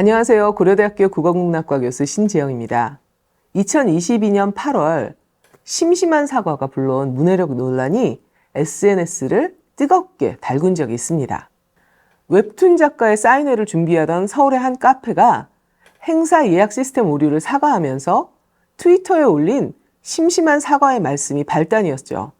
안녕하세요. 고려대학교 국어국문학과 교수 신지영입니다. 2022년 8월 심심한 사과가 불러온 문해력 논란이 SNS를 뜨겁게 달군 적이 있습니다. 웹툰 작가의 사인회를 준비하던 서울의 한 카페가 행사 예약 시스템 오류를 사과하면서 트위터에 올린 심심한 사과의 말씀이 발단이었죠.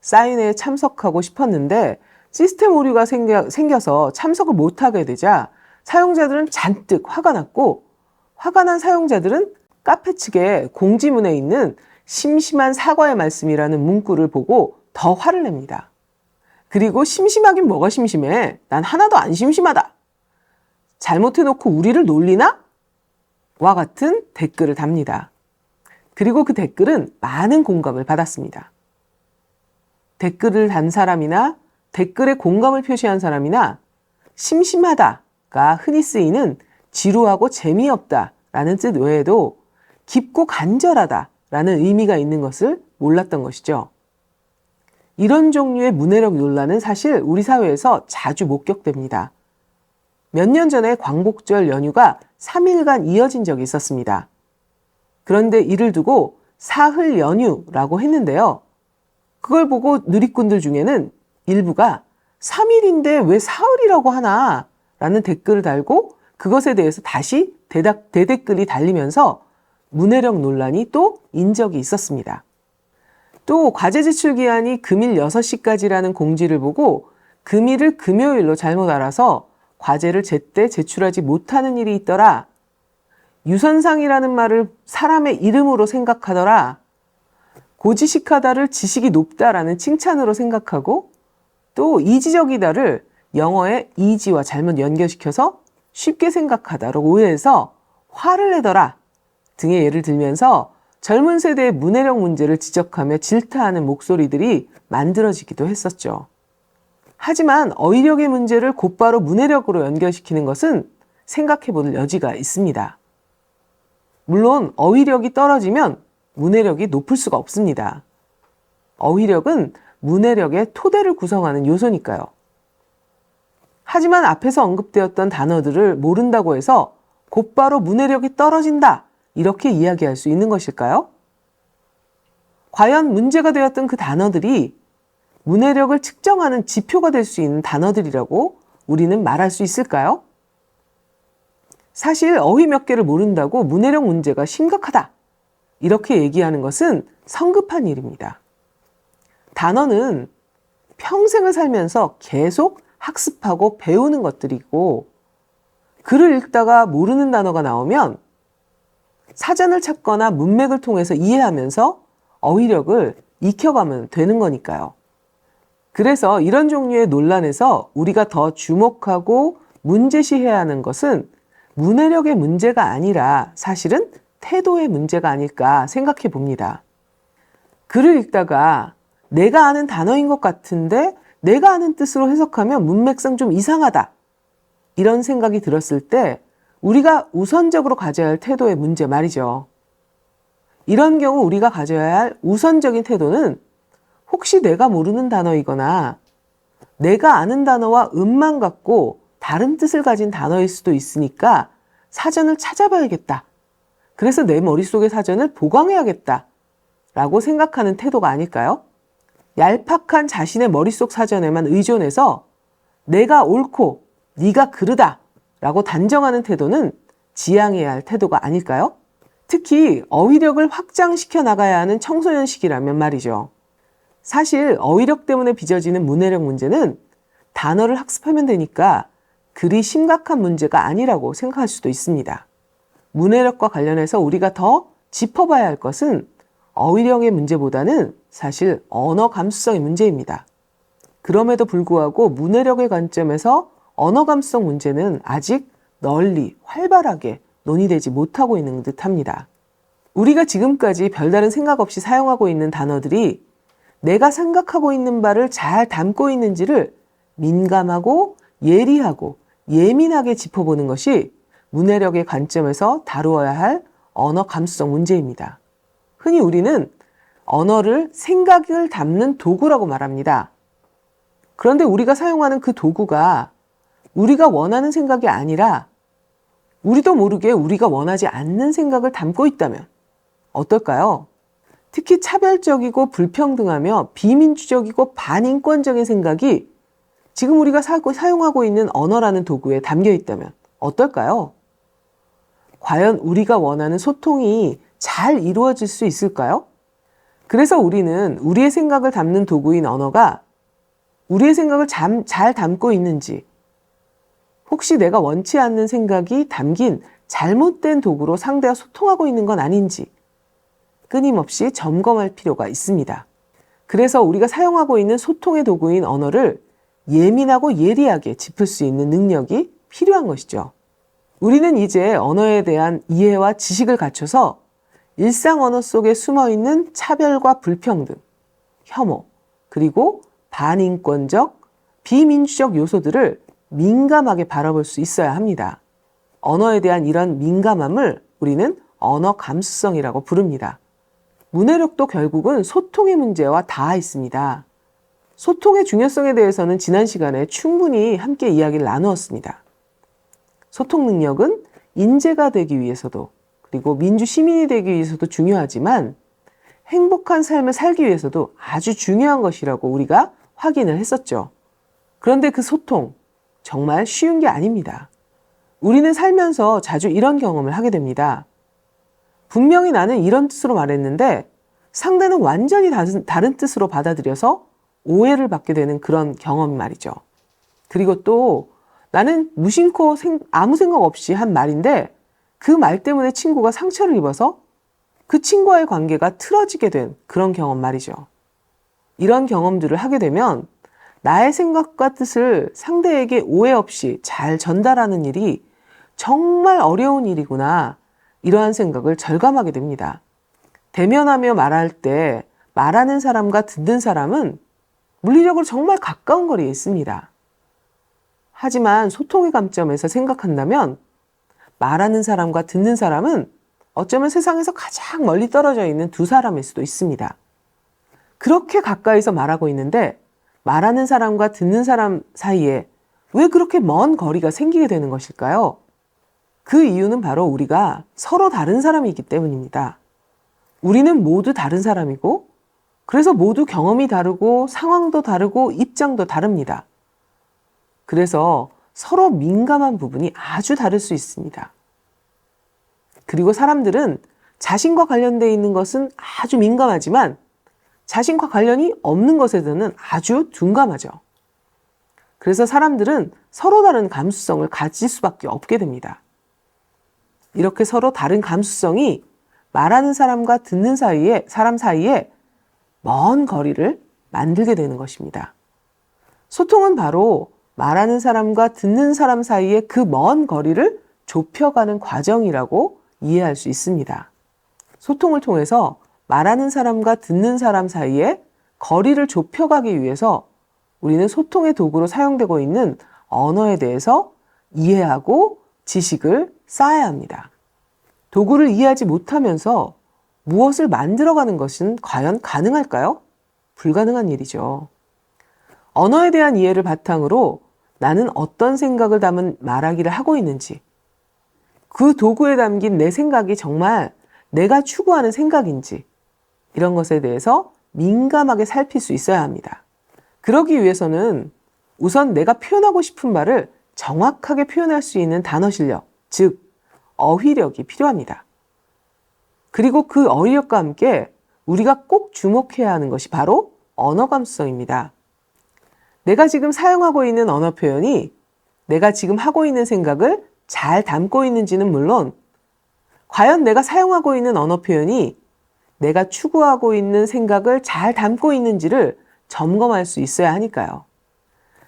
사인회에 참석하고 싶었는데 시스템 오류가 생겨서 참석을 못하게 되자 사용자들은 잔뜩 화가 났고, 화가 난 사용자들은 카페 측에 공지문에 있는 심심한 사과의 말씀이라는 문구를 보고 더 화를 냅니다. 그리고 심심하긴 뭐가 심심해? 난 하나도 안 심심하다. 잘못해놓고 우리를 놀리나? 와 같은 댓글을 답니다. 그리고 그 댓글은 많은 공감을 받았습니다. 댓글을 단 사람이나 댓글에 공감을 표시한 사람이나 심심하다가 흔히 쓰이는 지루하고 재미없다라는 뜻 외에도 깊고 간절하다라는 의미가 있는 것을 몰랐던 것이죠. 이런 종류의 문해력 논란은 사실 우리 사회에서 자주 목격됩니다. 몇 년 전에 광복절 연휴가 3일간 이어진 적이 있었습니다. 그런데 이를 두고 사흘 연휴라고 했는데요. 그걸 보고 누리꾼들 중에는 일부가 3일인데 왜 사흘이라고 하나? 라는 댓글을 달고 그것에 대해서 다시 대댓글이 달리면서 문해력 논란이 또 인적이 있었습니다. 또 과제 제출 기한이 금일 6시까지라는 공지를 보고 금일을 금요일로 잘못 알아서 과제를 제때 제출하지 못하는 일이 있더라. 유선상이라는 말을 사람의 이름으로 생각하더라. 고지식하다를 지식이 높다라는 칭찬으로 생각하고 또 이지적이다를 영어의 easy와 잘못 연결시켜서 쉽게 생각하다로 오해해서 화를 내더라 등의 예를 들면서 젊은 세대의 문해력 문제를 지적하며 질타하는 목소리들이 만들어지기도 했었죠. 하지만 어휘력의 문제를 곧바로 문해력으로 연결시키는 것은 생각해볼 여지가 있습니다. 물론 어휘력이 떨어지면 문해력이 높을 수가 없습니다. 어휘력은 문해력의 토대를 구성하는 요소니까요. 하지만 앞에서 언급되었던 단어들을 모른다고 해서 곧바로 문해력이 떨어진다 이렇게 이야기할 수 있는 것일까요? 과연 문제가 되었던 그 단어들이 문해력을 측정하는 지표가 될 수 있는 단어들이라고 우리는 말할 수 있을까요? 사실 어휘 몇 개를 모른다고 문해력 문제가 심각하다 이렇게 얘기하는 것은 성급한 일입니다. 단어는 평생을 살면서 계속 학습하고 배우는 것들이고 글을 읽다가 모르는 단어가 나오면 사전을 찾거나 문맥을 통해서 이해하면서 어휘력을 익혀가면 되는 거니까요. 그래서 이런 종류의 논란에서 우리가 더 주목하고 문제시해야 하는 것은 문해력의 문제가 아니라 사실은 태도의 문제가 아닐까 생각해 봅니다. 글을 읽다가 내가 아는 단어인 것 같은데 내가 아는 뜻으로 해석하면 문맥상 좀 이상하다. 이런 생각이 들었을 때 우리가 우선적으로 가져야 할 태도의 문제 말이죠. 이런 경우 우리가 가져야 할 우선적인 태도는 혹시 내가 모르는 단어이거나 내가 아는 단어와 음만 같고 다른 뜻을 가진 단어일 수도 있으니까 사전을 찾아봐야겠다. 그래서 내 머릿속의 사전을 보강해야겠다. 라고 생각하는 태도가 아닐까요? 얄팍한 자신의 머릿속 사전에만 의존해서 내가 옳고 네가 그르다 라고 단정하는 태도는 지양해야 할 태도가 아닐까요? 특히 어휘력을 확장시켜 나가야 하는 청소년 시기라면 말이죠. 사실 어휘력 때문에 빚어지는 문해력 문제는 단어를 학습하면 되니까 그리 심각한 문제가 아니라고 생각할 수도 있습니다. 문해력과 관련해서 우리가 더 짚어봐야 할 것은 어휘력의 문제보다는 사실 언어 감수성의 문제입니다. 그럼에도 불구하고 문해력의 관점에서 언어 감수성 문제는 아직 널리 활발하게 논의되지 못하고 있는 듯합니다. 우리가 지금까지 별다른 생각 없이 사용하고 있는 단어들이 내가 생각하고 있는 바를 잘 담고 있는지를 민감하고 예리하고 예민하게 짚어보는 것이 문해력의 관점에서 다루어야 할 언어 감수성 문제입니다. 흔히 우리는 언어를 생각을 담는 도구라고 말합니다. 그런데 우리가 사용하는 그 도구가 우리가 원하는 생각이 아니라 우리도 모르게 우리가 원하지 않는 생각을 담고 있다면 어떨까요? 특히 차별적이고 불평등하며 비민주적이고 반인권적인 생각이 지금 우리가 사용하고 있는 언어라는 도구에 담겨 있다면 어떨까요? 과연 우리가 원하는 소통이 잘 이루어질 수 있을까요? 그래서 우리는 우리의 생각을 담는 도구인 언어가 우리의 생각을 잘 담고 있는지, 혹시 내가 원치 않는 생각이 담긴 잘못된 도구로 상대와 소통하고 있는 건 아닌지 끊임없이 점검할 필요가 있습니다. 그래서 우리가 사용하고 있는 소통의 도구인 언어를 예민하고 예리하게 짚을 수 있는 능력이 필요한 것이죠. 우리는 이제 언어에 대한 이해와 지식을 갖춰서 일상 언어 속에 숨어있는 차별과 불평등, 혐오, 그리고 반인권적, 비민주적 요소들을 민감하게 바라볼 수 있어야 합니다. 언어에 대한 이런 민감함을 우리는 언어 감수성이라고 부릅니다. 문해력도 결국은 소통의 문제와 닿아 있습니다. 소통의 중요성에 대해서는 지난 시간에 충분히 함께 이야기를 나누었습니다. 소통 능력은 인재가 되기 위해서도 그리고 민주 시민이 되기 위해서도 중요하지만 행복한 삶을 살기 위해서도 아주 중요한 것이라고 우리가 확인을 했었죠. 그런데 그 소통 정말 쉬운 게 아닙니다. 우리는 살면서 자주 이런 경험을 하게 됩니다. 분명히 나는 이런 뜻으로 말했는데 상대는 완전히 다른 뜻으로 받아들여서 오해를 받게 되는 그런 경험 말이죠. 그리고 또 나는 무심코 아무 생각 없이 한 말인데 그 말 때문에 친구가 상처를 입어서 그 친구와의 관계가 틀어지게 된 그런 경험 말이죠. 이런 경험들을 하게 되면 나의 생각과 뜻을 상대에게 오해 없이 잘 전달하는 일이 정말 어려운 일이구나, 이러한 생각을 절감하게 됩니다. 대면하며 말할 때 말하는 사람과 듣는 사람은 물리적으로 정말 가까운 거리에 있습니다. 하지만 소통의 관점에서 생각한다면 말하는 사람과 듣는 사람은 어쩌면 세상에서 가장 멀리 떨어져 있는 두 사람일 수도 있습니다. 그렇게 가까이서 말하고 있는데 말하는 사람과 듣는 사람 사이에 왜 그렇게 먼 거리가 생기게 되는 것일까요? 그 이유는 바로 우리가 서로 다른 사람이기 때문입니다. 우리는 모두 다른 사람이고 그래서 모두 경험이 다르고 상황도 다르고 입장도 다릅니다. 그래서 서로 민감한 부분이 아주 다를 수 있습니다. 그리고 사람들은 자신과 관련되어 있는 것은 아주 민감하지만 자신과 관련이 없는 것에 대해서는 아주 둔감하죠. 그래서 사람들은 서로 다른 감수성을 가질 수밖에 없게 됩니다. 이렇게 서로 다른 감수성이 말하는 사람과 듣는 사람 사이에 먼 거리를 만들게 되는 것입니다. 소통은 바로 말하는 사람과 듣는 사람 사이의 그 먼 거리를 좁혀가는 과정이라고 이해할 수 있습니다. 소통을 통해서 말하는 사람과 듣는 사람 사이에 거리를 좁혀가기 위해서 우리는 소통의 도구로 사용되고 있는 언어에 대해서 이해하고 지식을 쌓아야 합니다. 도구를 이해하지 못하면서 무엇을 만들어가는 것은 과연 가능할까요? 불가능한 일이죠. 언어에 대한 이해를 바탕으로 나는 어떤 생각을 담은 말하기를 하고 있는지, 그 도구에 담긴 내 생각이 정말 내가 추구하는 생각인지, 이런 것에 대해서 민감하게 살필 수 있어야 합니다. 그러기 위해서는 우선 내가 표현하고 싶은 말을 정확하게 표현할 수 있는 단어 실력, 즉 어휘력이 필요합니다. 그리고 그 어휘력과 함께 우리가 꼭 주목해야 하는 것이 바로 언어 감수성입니다. 내가 지금 사용하고 있는 언어 표현이 내가 지금 하고 있는 생각을 잘 담고 있는지는 물론 과연 내가 사용하고 있는 언어 표현이 내가 추구하고 있는 생각을 잘 담고 있는지를 점검할 수 있어야 하니까요.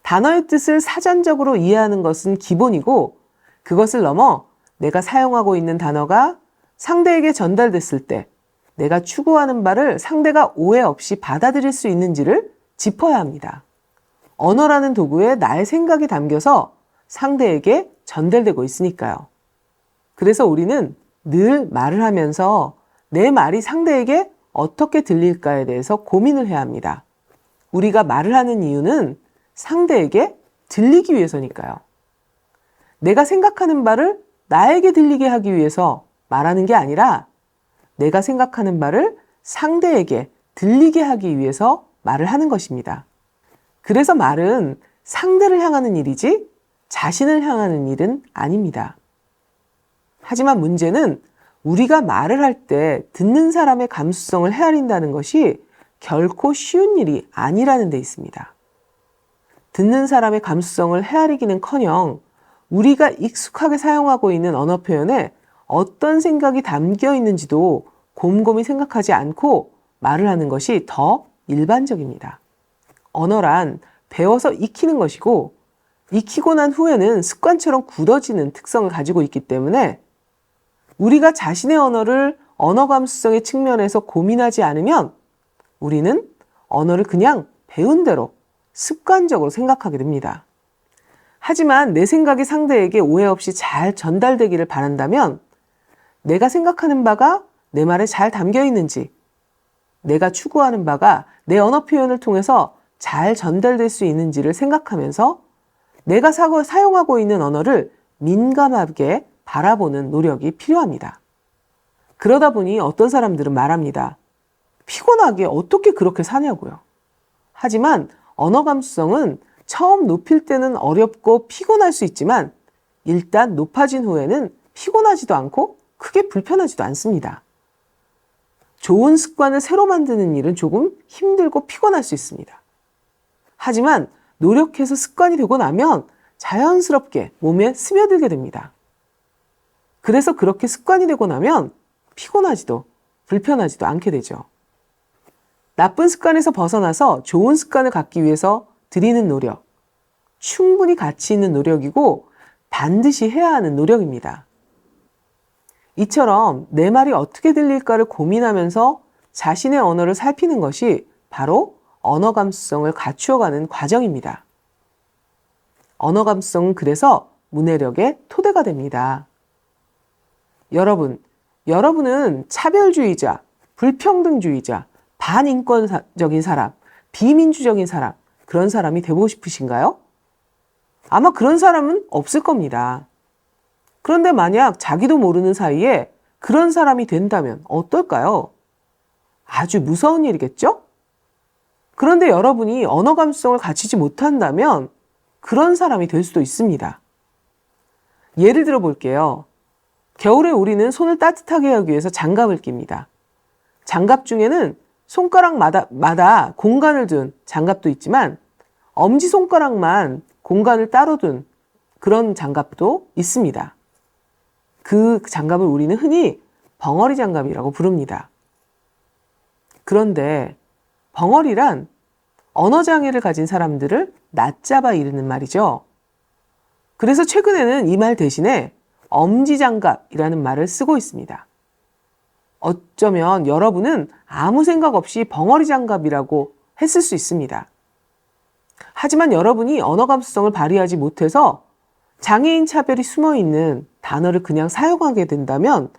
단어의 뜻을 사전적으로 이해하는 것은 기본이고 그것을 넘어 내가 사용하고 있는 단어가 상대에게 전달됐을 때 내가 추구하는 바를 상대가 오해 없이 받아들일 수 있는지를 짚어야 합니다. 언어라는 도구에 나의 생각이 담겨서 상대에게 전달되고 있으니까요. 그래서 우리는 늘 말을 하면서 내 말이 상대에게 어떻게 들릴까에 대해서 고민을 해야 합니다. 우리가 말을 하는 이유는 상대에게 들리기 위해서니까요. 내가 생각하는 바를 나에게 들리게 하기 위해서 말하는 게 아니라 내가 생각하는 말을 상대에게 들리게 하기 위해서 말을 하는 것입니다. 그래서 말은 상대를 향하는 일이지 자신을 향하는 일은 아닙니다. 하지만 문제는 우리가 말을 할 때 듣는 사람의 감수성을 헤아린다는 것이 결코 쉬운 일이 아니라는 데 있습니다. 듣는 사람의 감수성을 헤아리기는커녕 우리가 익숙하게 사용하고 있는 언어 표현에 어떤 생각이 담겨 있는지도 곰곰이 생각하지 않고 말을 하는 것이 더 일반적입니다. 언어란 배워서 익히는 것이고 익히고 난 후에는 습관처럼 굳어지는 특성을 가지고 있기 때문에 우리가 자신의 언어를 언어 감수성의 측면에서 고민하지 않으면 우리는 언어를 그냥 배운 대로 습관적으로 생각하게 됩니다. 하지만 내 생각이 상대에게 오해 없이 잘 전달되기를 바란다면 내가 생각하는 바가 내 말에 잘 담겨 있는지, 내가 추구하는 바가 내 언어 표현을 통해서 잘 전달될 수 있는지를 생각하면서 내가 사용하고 있는 언어를 민감하게 바라보는 노력이 필요합니다. 그러다 보니 어떤 사람들은 말합니다. 피곤하게 어떻게 그렇게 사냐고요. 하지만 언어 감수성은 처음 높일 때는 어렵고 피곤할 수 있지만 일단 높아진 후에는 피곤하지도 않고 크게 불편하지도 않습니다. 좋은 습관을 새로 만드는 일은 조금 힘들고 피곤할 수 있습니다. 하지만 노력해서 습관이 되고 나면 자연스럽게 몸에 스며들게 됩니다. 그래서 그렇게 습관이 되고 나면 피곤하지도 불편하지도 않게 되죠. 나쁜 습관에서 벗어나서 좋은 습관을 갖기 위해서 드리는 노력, 충분히 가치 있는 노력이고 반드시 해야 하는 노력입니다. 이처럼 내 말이 어떻게 들릴까를 고민하면서 자신의 언어를 살피는 것이 바로 언어 감수성을 갖추어가는 과정입니다. 언어 감수성은 그래서 문해력의 토대가 됩니다. 여러분은 차별주의자, 불평등주의자, 반인권적인 사람, 비민주적인 사람, 그런 사람이 되고 싶으신가요? 아마 그런 사람은 없을 겁니다. 그런데 만약 자기도 모르는 사이에 그런 사람이 된다면 어떨까요? 아주 무서운 일이겠죠? 그런데 여러분이 언어 감수성을 갖추지 못한다면 그런 사람이 될 수도 있습니다. 예를 들어 볼게요. 겨울에 우리는 손을 따뜻하게 하기 위해서 장갑을 낍니다. 장갑 중에는 손가락마다 공간을 둔 장갑도 있지만 엄지손가락만 공간을 따로 둔 그런 장갑도 있습니다. 그 장갑을 우리는 흔히 벙어리 장갑이라고 부릅니다. 그런데 벙어리란 언어장애를 가진 사람들을 낮잡아 이르는 말이죠. 그래서 최근에는 이 말 대신에 엄지장갑이라는 말을 쓰고 있습니다. 어쩌면 여러분은 아무 생각 없이 벙어리 장갑이라고 했을 수 있습니다. 하지만 여러분이 언어 감수성을 발휘하지 못해서 장애인 차별이 숨어있는 단어를 그냥 사용하게 된다면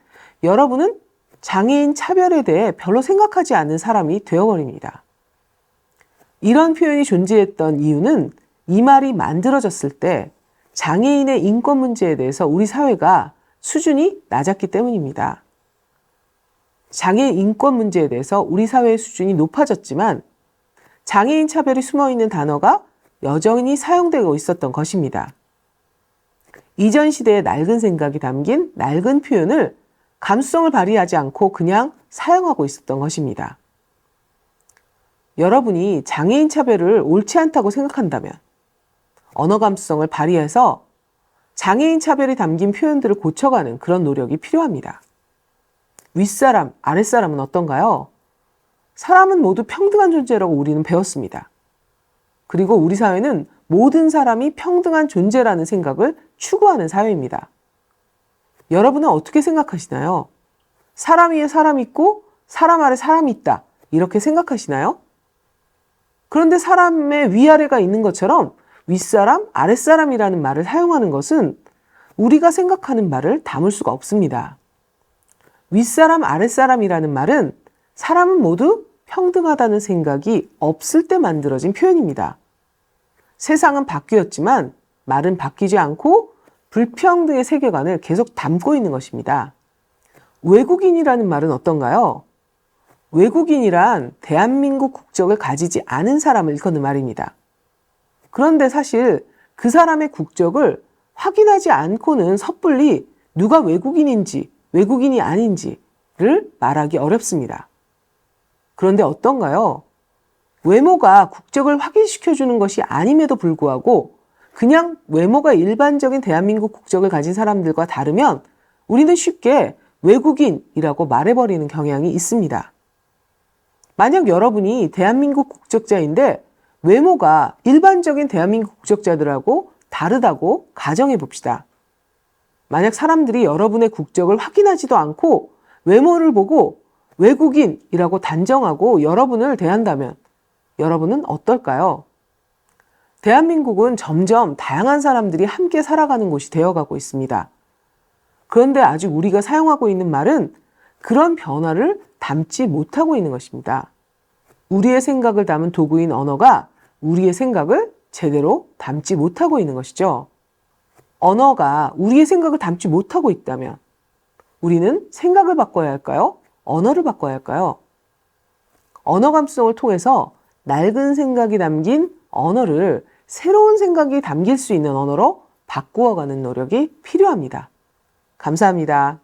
여러분은 장애인 차별에 대해 별로 생각하지 않는 사람이 되어버립니다. 이런 표현이 존재했던 이유는 이 말이 만들어졌을 때 장애인의 인권 문제에 대해서 우리 사회가 수준이 낮았기 때문입니다. 장애인 인권 문제에 대해서 우리 사회의 수준이 높아졌지만 장애인 차별이 숨어있는 단어가 여전히 사용되고 있었던 것입니다. 이전 시대의 낡은 생각이 담긴 낡은 표현을 감수성을 발휘하지 않고 그냥 사용하고 있었던 것입니다. 여러분이 장애인 차별을 옳지 않다고 생각한다면 언어 감수성을 발휘해서 장애인 차별이 담긴 표현들을 고쳐가는 그런 노력이 필요합니다. 윗사람, 아랫사람은 어떤가요? 사람은 모두 평등한 존재라고 우리는 배웠습니다. 그리고 우리 사회는 모든 사람이 평등한 존재라는 생각을 추구하는 사회입니다. 여러분은 어떻게 생각하시나요? 사람 위에 사람 있고 사람 아래 사람이 있다. 이렇게 생각하시나요? 그런데 사람의 위아래가 있는 것처럼 윗사람, 아랫사람이라는 말을 사용하는 것은 우리가 생각하는 말을 담을 수가 없습니다. 윗사람, 아랫사람이라는 말은 사람은 모두 평등하다는 생각이 없을 때 만들어진 표현입니다. 세상은 바뀌었지만 말은 바뀌지 않고 불평등의 세계관을 계속 담고 있는 것입니다. 외국인이라는 말은 어떤가요? 외국인이란 대한민국 국적을 가지지 않은 사람을 일컫는 말입니다. 그런데 사실 그 사람의 국적을 확인하지 않고는 섣불리 누가 외국인인지 외국인이 아닌지를 말하기 어렵습니다. 그런데 어떤가요? 외모가 국적을 확인시켜주는 것이 아님에도 불구하고 그냥 외모가 일반적인 대한민국 국적을 가진 사람들과 다르면 우리는 쉽게 외국인이라고 말해버리는 경향이 있습니다. 만약 여러분이 대한민국 국적자인데 외모가 일반적인 대한민국 국적자들하고 다르다고 가정해 봅시다. 만약 사람들이 여러분의 국적을 확인하지도 않고 외모를 보고 외국인이라고 단정하고 여러분을 대한다면 여러분은 어떨까요? 대한민국은 점점 다양한 사람들이 함께 살아가는 곳이 되어가고 있습니다. 그런데 아직 우리가 사용하고 있는 말은 그런 변화를 담지 못하고 있는 것입니다. 우리의 생각을 담은 도구인 언어가 우리의 생각을 제대로 담지 못하고 있는 것이죠. 언어가 우리의 생각을 담지 못하고 있다면 우리는 생각을 바꿔야 할까요? 언어를 바꿔야 할까요? 언어 감수성을 통해서 낡은 생각이 담긴 언어를 새로운 생각이 담길 수 있는 언어로 바꾸어가는 노력이 필요합니다. 감사합니다.